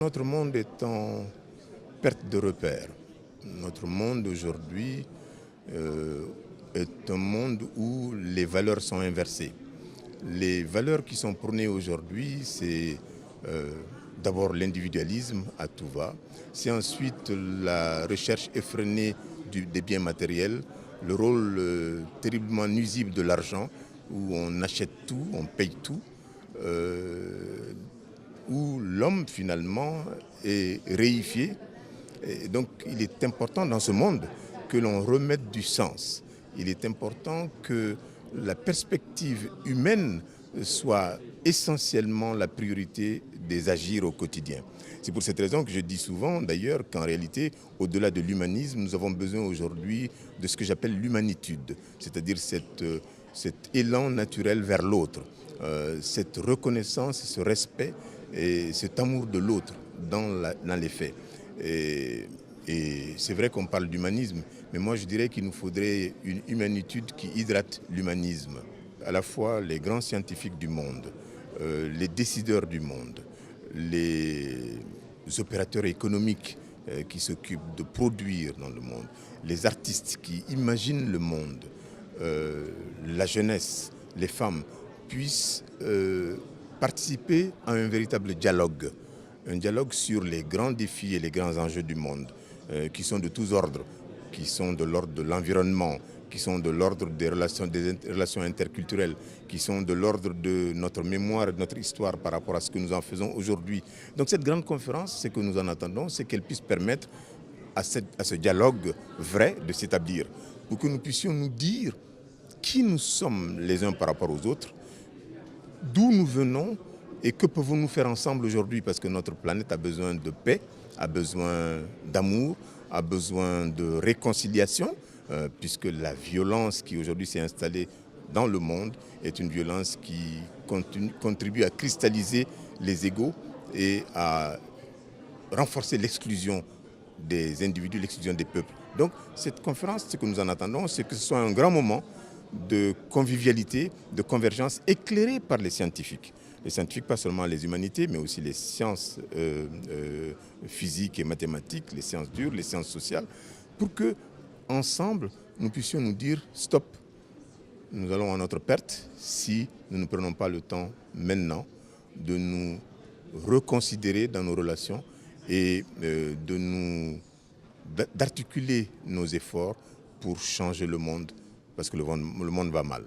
Notre monde est en perte de repères. Notre monde aujourd'hui est un monde où les valeurs sont inversées. Les valeurs qui sont prônées aujourd'hui, c'est d'abord l'individualisme à tout va, c'est ensuite la recherche effrénée des biens matériels, le rôle terriblement nuisible de l'argent, où on achète tout, on paye tout, où l'homme finalement est réifié. Et donc il est important dans ce monde que l'on remette du sens. Il est important que la perspective humaine soit essentiellement la priorité des agirs au quotidien. C'est pour cette raison que je dis souvent d'ailleurs qu'en réalité, au-delà de l'humanisme, nous avons besoin aujourd'hui de ce que j'appelle l'humanitude, c'est-à-dire cet élan naturel vers l'autre, cette reconnaissance, ce respect et cet amour de l'autre dans les faits. Et c'est vrai qu'on parle d'humanisme, mais moi je dirais qu'il nous faudrait une humanitude qui hydrate l'humanisme. À la fois les grands scientifiques du monde, les décideurs du monde, les opérateurs économiques qui s'occupent de produire dans le monde, les artistes qui imaginent le monde, la jeunesse, les femmes puissent participer à un véritable dialogue. Un dialogue sur les grands défis et les grands enjeux du monde, qui sont de tous ordres, qui sont de l'ordre de l'environnement, qui sont de l'ordre des relations interculturelles, qui sont de l'ordre de notre mémoire et de notre histoire par rapport à ce que nous en faisons aujourd'hui. Donc cette grande conférence, ce que nous en attendons, c'est qu'elle puisse permettre à ce dialogue vrai de s'établir, pour que nous puissions nous dire qui nous sommes les uns par rapport aux autres, d'où nous venons et que pouvons-nous faire ensemble aujourd'hui, parce que notre planète a besoin de paix, a besoin d'amour, a besoin de réconciliation, puisque la violence qui aujourd'hui s'est installée dans le monde est une violence qui contribue à cristalliser les égos et à renforcer l'exclusion des individus, l'exclusion des peuples. Donc cette conférence, ce que nous en attendons, c'est que ce soit un grand moment de convivialité, de convergence éclairée par les scientifiques. Les scientifiques, pas seulement les humanités, mais aussi les sciences physiques et mathématiques, les sciences dures, les sciences sociales, pour que, ensemble, nous puissions nous dire stop, nous allons à notre perte si nous ne prenons pas le temps maintenant de nous reconsidérer dans nos relations et d'articuler nos efforts pour changer le monde, parce que le monde va mal.